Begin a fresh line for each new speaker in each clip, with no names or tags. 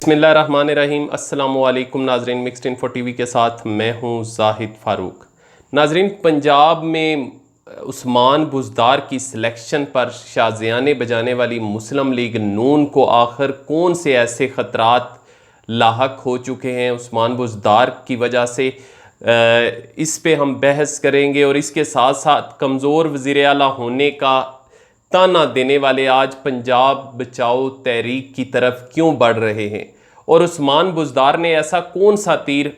बिस्मिल्लाहिर्रहमानिर्रहीम। अस्सलामुअलैकुम नाजरीन, मिक्स्ड इन्फो टीवी के साथ मैं हूं जाहिद फ़ारूक। नाजरीन, पंजाब में उस्मान बुज़दार की सिलेक्शन पर शाज़ियाने बजाने वाली मुस्लिम लीग नून को आखिर कौन से ऐसे ख़तरात लाहक हो चुके हैं उस्मान बुज़दार की वजह से, इस पे हम बहस करेंगे। और इसके साथ साथ कमज़ोर वज़ीर आला होने का ताना देने वाले आज पंजाब बचाओ तहरीक की तरफ क्यों बढ़ रहे हैं, और उस्मान बुज़दार ने ऐसा कौन सा तीर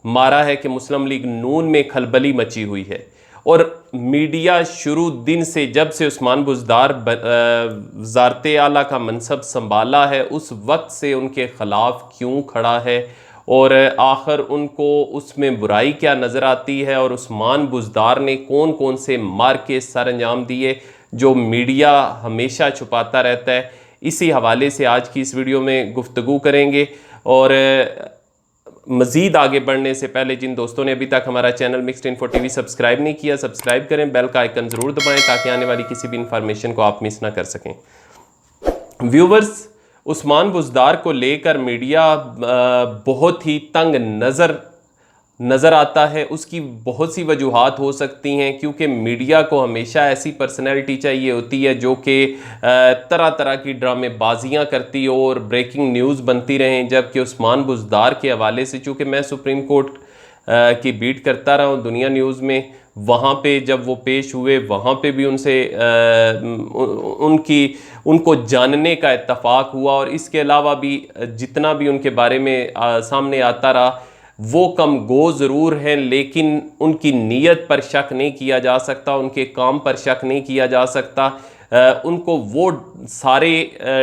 मारा है कि मुस्लिम लीग नून में खलबली मची हुई है। और मीडिया शुरू दिन से, जब से उस्मान बुज़दार वज़ारत आला का मनसब संभाला है, उस वक्त से उनके ख़िलाफ़ क्यों खड़ा है, और आखिर उनको उसमें बुराई क्या नज़र आती है, और उस्मान बुज़दार ने कौन कौन से मार के सर अंजाम दिए जो मीडिया हमेशा छुपाता रहता है। इसी हवाले से आज की इस वीडियो में गुफ्तगू करेंगे। और मज़ीद आगे बढ़ने से पहले जिन दोस्तों ने अभी तक हमारा channel mixed info TV subscribe नहीं किया, सब्सक्राइब करें, बेल का आइकन ज़रूर दबाएं ताकि आने वाली किसी भी इंफॉर्मेशन को आप मिस ना कर सकें। व्यूवर्स, उस्मान बुज़दार को लेकर मीडिया बहुत ही तंग नज़र आता है। उसकी बहुत सी वजूहात हो सकती हैं, क्योंकि मीडिया को हमेशा ऐसी पर्सनैलिटी चाहिए होती है जो कि तरह तरह की ड्रामेबाजियाँ करती हो और ब्रेकिंग न्यूज़ बनती रहें। जबकि उस्मान बुज़दार के हवाले से, चूँकि मैं सुप्रीम कोर्ट की बीट करता रहा हूँ दुनिया न्यूज़ में, वहाँ पे जब वो पेश हुए वहाँ पे भी उनसे उनको जानने का इत्तफ़ाक हुआ। और इसके अलावा भी जितना भी उनके बारे में सामने आता रहा, वो कम गो ज़रूर हैं, लेकिन उनकी नीयत पर शक नहीं किया जा सकता, उनके काम पर शक नहीं किया जा सकता। उनको वो सारे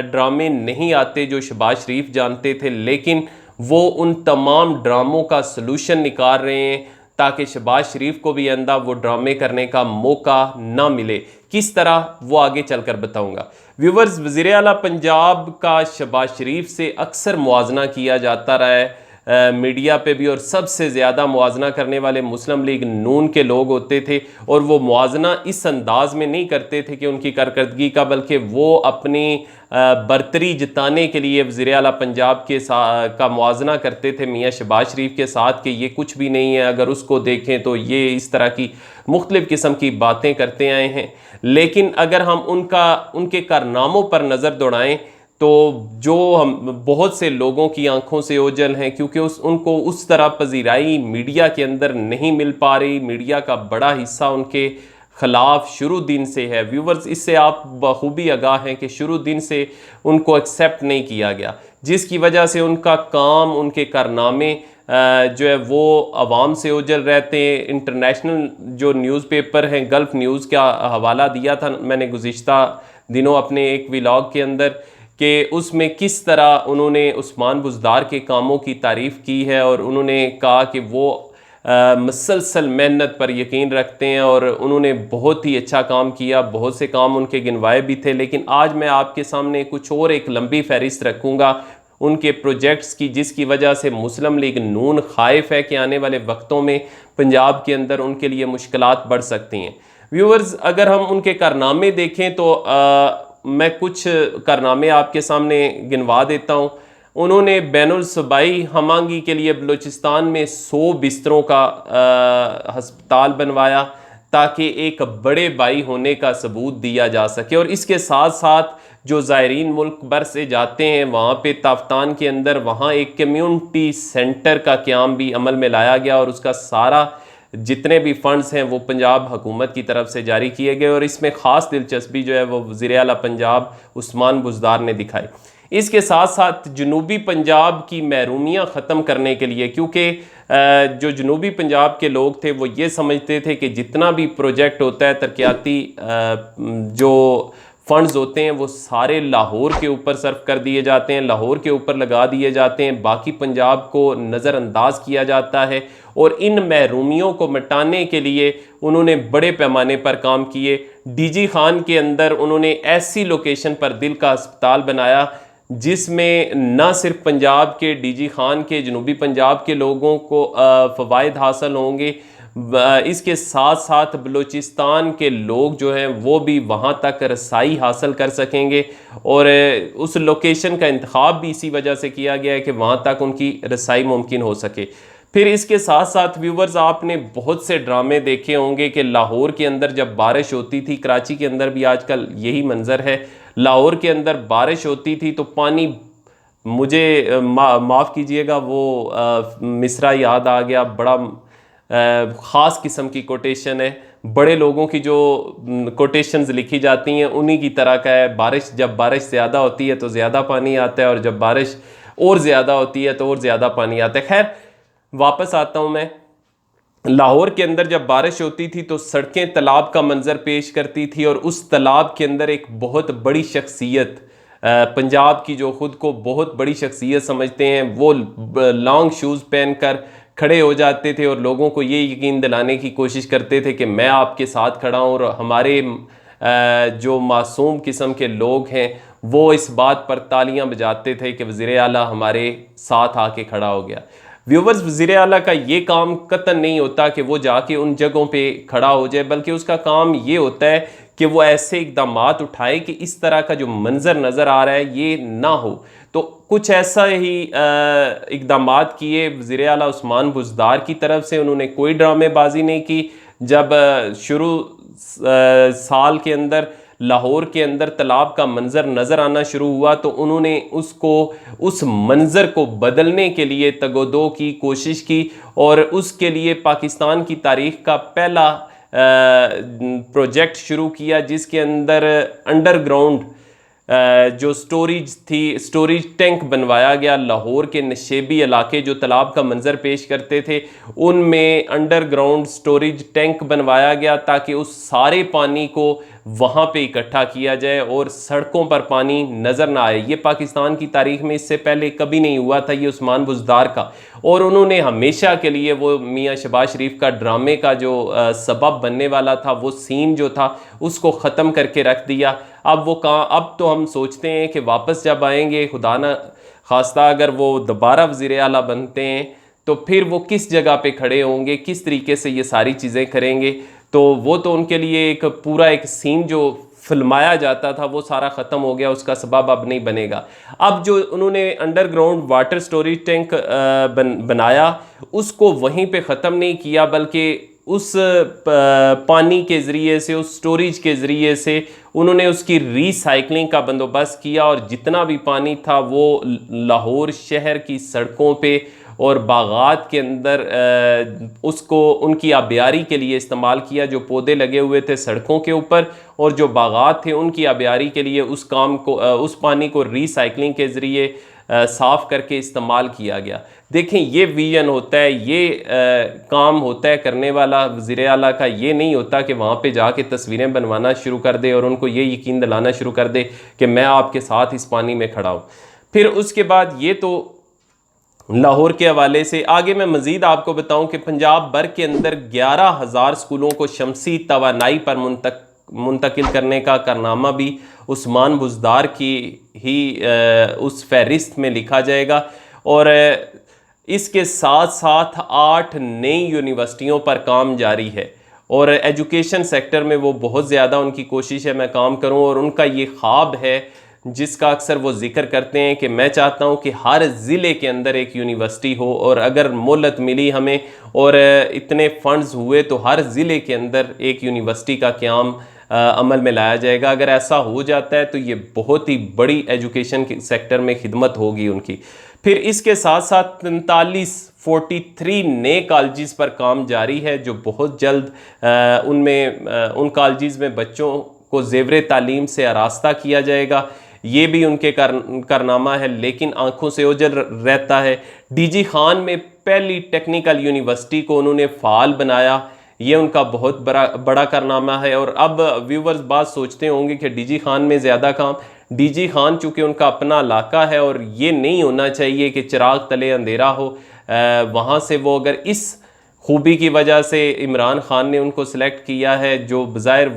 ड्रामे नहीं आते जो शहबाज शरीफ जानते थे, लेकिन वो उन तमाम ड्रामों का सलूशन निकाल रहे हैं ताकि शहबाज शरीफ को भी आइंदा वो ड्रामे करने का मौका ना मिले। किस तरह, वो आगे चलकर बताऊंगा। व्यूवर्स, वज़ीर आला पंजाब का शहबाज शरीफ से अक्सर मुआजना किया जाता रहा है मीडिया पे भी, और सबसे ज़्यादा मुआजना करने वाले मुस्लिम लीग नून के लोग होते थे। और वो मुआजना इस अंदाज में नहीं करते थे कि उनकी कारकर्दगी का, बल्कि वो अपनी बरतरी जताने के लिए वज़ीर आला पंजाब का मुआजना करते थे मियाँ शहबाज शरीफ के साथ कि ये कुछ भी नहीं है, अगर उसको देखें तो ये इस तरह की मुख्तलिफ़ किस्म की बातें करते आए हैं। लेकिन अगर हम उनके कारनामों पर नज़र दौड़ाएँ तो जो हम बहुत से लोगों की आंखों से ओझल हैं, क्योंकि उनको उस तरह पजीराई मीडिया के अंदर नहीं मिल पा रही। मीडिया का बड़ा हिस्सा उनके ख़िलाफ़ शुरू दिन से है। व्यूवर्स, इससे आप बखूबी आगाह हैं कि शुरू दिन से उनको एक्सेप्ट नहीं किया गया, जिसकी वजह से उनका काम, उनके कारनामे जो है वो आवाम से ओझल रहते हैं। इंटरनेशनल जो न्यूज़पेपर हैं, गल्फ़ न्यूज़ का हवाला दिया था मैंने गुज़िश्ता दिनों अपने एक व्लॉग के अंदर, कि उसमें किस तरह उन्होंने उस्मान बुज़दार के कामों की तारीफ़ की है। और उन्होंने कहा कि वो मुसलसल मेहनत पर यकीन रखते हैं और उन्होंने बहुत ही अच्छा काम किया। बहुत से काम उनके गिनवाए भी थे, लेकिन आज मैं आपके सामने कुछ और एक लंबी फहरिस्त रखूँगा उनके प्रोजेक्ट्स की, जिसकी वजह से मुस्लिम लीग नून खाइफ है कि आने वाले वक्तों में पंजाब के अंदर उनके लिए मुश्किलात बढ़ सकती हैं। व्यूअर्स, अगर हम उनके कारनामे देखें तो मैं कुछ कारनामे आपके सामने गिनवा देता हूँ। उन्होंने बैनुल सूबाई हमांगी के लिए बलूचिस्तान में 100 बिस्तरों का हस्पताल बनवाया ताकि एक बड़े भाई होने का सबूत दिया जा सके। और इसके साथ साथ जो ज़ायरीन मुल्क भर से जाते हैं वहाँ पे ताफ्तान के अंदर, वहाँ एक कम्यूनिटी सेंटर का क़याम भी अमल में लाया गया, और उसका सारा जितने भी फंड्स हैं वो पंजाब हुकूमत की तरफ से जारी किए गए। और इसमें ख़ास दिलचस्पी जो है वो वज़ीर आला पंजाब उस्मान बुज़दार ने दिखाई। इसके साथ साथ जनूबी पंजाब की महरूमियाँ ख़त्म करने के लिए, क्योंकि जो जनूबी पंजाब के लोग थे वो ये समझते थे कि जितना भी प्रोजेक्ट होता है तरक्याती जो फ़ंड्स होते हैं वो सारे लाहौर के ऊपर सर्व कर दिए जाते हैं, लाहौर के ऊपर लगा दिए जाते हैं, बाकी पंजाब को नज़रअंदाज किया जाता है। और इन महरूमियों को मिटाने के लिए उन्होंने बड़े पैमाने पर काम किए। डीजी खान के अंदर उन्होंने ऐसी लोकेशन पर दिल का अस्पताल बनाया जिसमें न सिर्फ पंजाब के डीजी खान के जनूबी पंजाब के लोगों को फ़वाइद हासिल होंगे, इसके साथ साथ बलूचिस्तान के लोग जो हैं वो भी वहाँ तक रसाई हासिल कर सकेंगे, और उस लोकेशन का इंतखाब भी इसी वजह से किया गया है कि वहाँ तक उनकी रसाई मुमकिन हो सके। फिर इसके साथ साथ व्यूवर्स, आपने बहुत से ड्रामे देखे होंगे कि लाहौर के अंदर जब बारिश होती थी, कराची के अंदर भी आजकल यही मंज़र है, लाहौर के अंदर बारिश होती थी तो पानी, मुझे माफ़ कीजिएगा वो मिसरा याद आ गया, बड़ा ख़ास किस्म की कोटेशन है, बड़े लोगों की जो कोटेशंस लिखी जाती हैं उन्हीं की तरह का है। बारिश, जब बारिश ज़्यादा होती है तो ज़्यादा पानी आता है, और जब बारिश और ज़्यादा होती है तो और ज़्यादा पानी आता है। खैर, वापस आता हूँ मैं। लाहौर के अंदर जब बारिश होती थी तो सड़कें तालाब का मंजर पेश करती थी, और उस तालाब के अंदर एक बहुत बड़ी शख्सियत, पंजाब की जो ख़ुद को बहुत बड़ी शख्सियत समझते हैं, वो लॉन्ग शूज़ पहनकर खड़े हो जाते थे और लोगों को ये यकीन दिलाने की कोशिश करते थे कि मैं आपके साथ खड़ा हूँ। और हमारे जो मासूम किस्म के लोग हैं वो इस बात पर तालियां बजाते थे कि वज़ीर आला हमारे साथ आके खड़ा हो गया। व्यूवर्स, वज़ीर आला का ये काम कतई नहीं होता कि वो जाके उन जगहों पे खड़ा हो जाए, बल्कि उसका काम ये होता है कि वो ऐसे इक़दाम उठाए कि इस तरह का जो मंज़र नज़र आ रहा है ये ना हो। तो कुछ ऐसा ही इक़दाम किए वज़ीर आला उस्मान बुज़दार की तरफ से। उन्होंने कोई ड्रामेबाजी नहीं की। जब शुरू साल के अंदर लाहौर के अंदर तालाब का मंज़र नज़र आना शुरू हुआ तो उन्होंने उसको, उस मंज़र को बदलने के लिए तगोदो की कोशिश की, और उसके लिए पाकिस्तान की तारीख़ का पहला प्रोजेक्ट शुरू किया, जिसके अंदर अंडरग्राउंड जो स्टोरेज थी, स्टोरेज टैंक बनवाया गया। लाहौर के नशेबी इलाके जो तालाब का मंजर पेश करते थे उनमें अंडरग्राउंड स्टोरेज टैंक बनवाया गया, ताकि उस सारे पानी को वहाँ पे इकट्ठा किया जाए और सड़कों पर पानी नज़र ना आए। ये पाकिस्तान की तारीख में इससे पहले कभी नहीं हुआ था, ये उस्मान बुज़दार का। और उन्होंने हमेशा के लिए वो मियाँ शहबाज शरीफ का ड्रामे का जो सबब बनने वाला था, वो सीन जो था उसको ख़त्म करके रख दिया। अब वो कहाँ, अब तो हम सोचते हैं कि वापस जब आएंगे, खुदा ना खास्ता अगर वो दोबारा वज़ीर आला बनते हैं तो फिर वो किस जगह पे खड़े होंगे, किस तरीके से ये सारी चीज़ें करेंगे। तो वो तो उनके लिए एक पूरा एक सीन जो फिल्माया जाता था वो सारा ख़त्म हो गया, उसका सबब अब नहीं बनेगा। अब जो उन्होंने अंडरग्राउंड वाटर स्टोरेज टैंक बनाया उसको वहीं पे ख़त्म नहीं किया, बल्कि उस पानी के ज़रिए से, उस स्टोरेज के ज़रिए से उन्होंने उसकी रीसाइकलिंग का बंदोबस्त किया, और जितना भी पानी था वो लाहौर शहर की सड़कों पे और बागात के अंदर उसको उनकी आबियारी के लिए इस्तेमाल किया। जो पौधे लगे हुए थे सड़कों के ऊपर और जो बागात थे उनकी आबियारी के लिए उस काम को, उस पानी को रीसाइकलिंग के ज़रिए साफ़ करके इस्तेमाल किया गया। देखें, ये विजन होता है, ये काम होता है करने वाला वज़ीर आला का। ये नहीं होता कि वहाँ पे जाके तस्वीरें बनवाना शुरू कर दे और उनको ये यकीन दिलाना शुरू कर दे कि मैं आपके साथ इस पानी में खड़ा हूँ। फिर उसके बाद ये तो लाहौर के हवाले से। आगे मैं मज़ीद आपको बताऊं कि पंजाब भर के अंदर 11,000 स्कूलों को शमसी तवानाई पर मुंतकिल करने का कारनामा भी उस्मान बुज़दार की ही उस फहरिस्त में लिखा जाएगा। और इसके साथ साथ 8 नई यूनिवर्सिटियों पर काम जारी है, और एजुकेशन सेक्टर में वो बहुत ज़्यादा उनकी कोशिश है मैं काम करूं, और उनका ये ख्वाब है जिसका अक्सर वो जिक्र करते हैं कि मैं चाहता हूं कि हर ज़िले के अंदर एक यूनिवर्सिटी हो, और अगर मोहलत मिली हमें और इतने फंड्स हुए तो हर ज़िले के अंदर एक यूनिवर्सिटी का क़याम अमल में लाया जाएगा। अगर ऐसा हो जाता है तो ये बहुत ही बड़ी एजुकेशन के सेक्टर में खिदमत होगी उनकी। फिर इसके साथ साथ 43 नए कॉलेजेस पर काम जारी है, जो बहुत जल्द उन कॉलेजेस में बच्चों को ज़ेवर तालीम से आरास्ता किया जाएगा। ये भी उनके कारनामा है, लेकिन आंखों से ओझल रहता है। डीजी खान में पहली टेक्निकल यूनिवर्सिटी को उन्होंने फ़ाल बनाया, ये उनका बहुत बड़ा कारनामा है। और अब व्यूवर्स बात सोचते होंगे कि डीजी खान में ज़्यादा काम, डीजी खान चूँकि उनका अपना इलाका है और ये नहीं होना चाहिए कि चिराग तले अंधेरा हो। वहाँ से वो अगर इस खूबी की वजह से इमरान खान ने उनको सिलेक्ट किया है, जो बज़ाहिर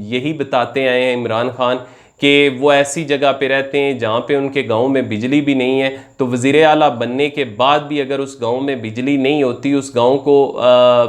यही बताते आए हैं इमरान खान कि वो ऐसी जगह पे रहते हैं जहाँ पे उनके गांव में बिजली भी नहीं है, तो वज़ीर आला बनने के बाद भी अगर उस गांव में बिजली नहीं होती, उस गांव को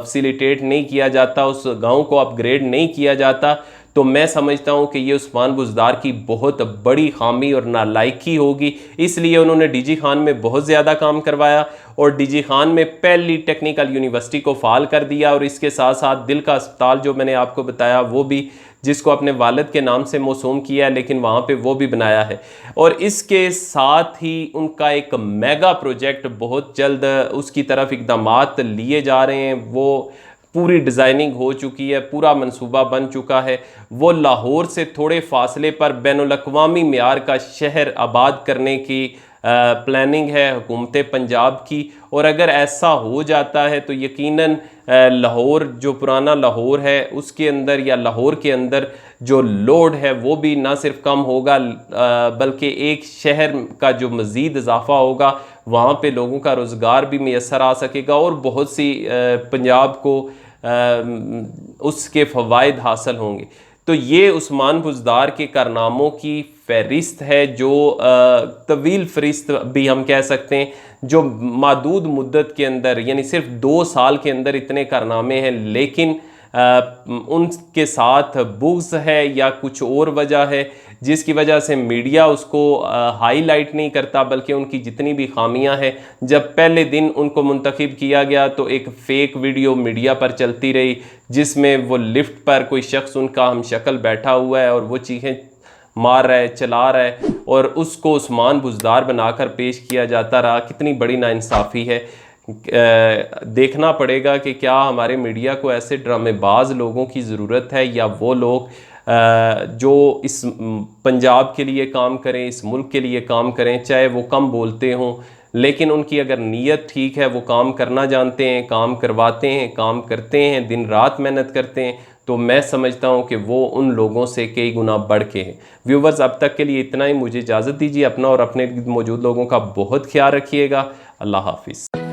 फैसिलिटेट नहीं किया जाता, उस गांव को अपग्रेड नहीं किया जाता, तो मैं समझता हूँ कि ये उस्मान बुज़दार की बहुत बड़ी खामी और नालायकी होगी। इसलिए उन्होंने डीजी खान में बहुत ज़्यादा काम करवाया और डीजी खान में पहली टेक्निकल यूनिवर्सिटी को फ़ाल कर दिया, और इसके साथ साथ दिल का अस्पताल जो मैंने आपको बताया वो भी, जिसको अपने वालिद के नाम से मौसूम किया है, लेकिन वहाँ पे वो भी बनाया है। और इसके साथ ही उनका एक मेगा प्रोजेक्ट बहुत जल्द उसकी तरफ इक़दामात लिए जा रहे हैं। वो पूरी डिज़ाइनिंग हो चुकी है, पूरा मंसूबा बन चुका है। वो लाहौर से थोड़े फासले पर बैनुल-अक़वामी मेयार का शहर आबाद करने की प्लानिंग है हुकूमत पंजाब की, और अगर ऐसा हो जाता है तो यकीनन लाहौर जो पुराना लाहौर है उसके अंदर या लाहौर के अंदर जो लोड है वो भी ना सिर्फ कम होगा बल्कि एक शहर का जो मज़ीद इजाफा होगा, वहाँ पे लोगों का रोज़गार भी मैसर आ सकेगा और बहुत सी पंजाब को उसके फ़वाइद हासिल होंगे। तो ये उस्मान बुज़दार के कारनामों की फ़हरिस्त है, जो तवील फ़हरिस्त भी हम कह सकते हैं, जो मादूद मुद्दत के अंदर यानी सिर्फ 2 साल के अंदर इतने कारनामे हैं, लेकिन उनके साथ बुग़्ज़ है या कुछ और वजह है जिसकी वजह से मीडिया उसको हाईलाइट नहीं करता, बल्कि उनकी जितनी भी खामियां हैं, जब पहले दिन उनको मुंतखब किया गया तो एक फ़ेक वीडियो मीडिया पर चलती रही जिसमें वो लिफ्ट पर कोई शख्स उनका हम शक्ल बैठा हुआ है और वो चीखें मार रहा है, चला रहा है, और उसको उस्मान बुज़दार बनाकर पेश किया जाता रहा। कितनी बड़ी नाइंसाफ़ी है। देखना पड़ेगा कि क्या हमारे मीडिया को ऐसे ड्रामेबाज लोगों की ज़रूरत है, या वो लोग जो इस पंजाब के लिए काम करें, इस मुल्क के लिए काम करें, चाहे वो कम बोलते हों, लेकिन उनकी अगर नीयत ठीक है, वो काम करना जानते हैं, काम करवाते हैं, काम करते हैं, दिन रात मेहनत करते हैं, तो मैं समझता हूं कि वो उन लोगों से कई गुना बढ़ के हैं। व्यूवर्स, अब तक के लिए इतना ही। मुझे इजाज़त दीजिए। अपना और अपने मौजूद लोगों का बहुत ख्याल रखिएगा। अल्लाह हाफिज़।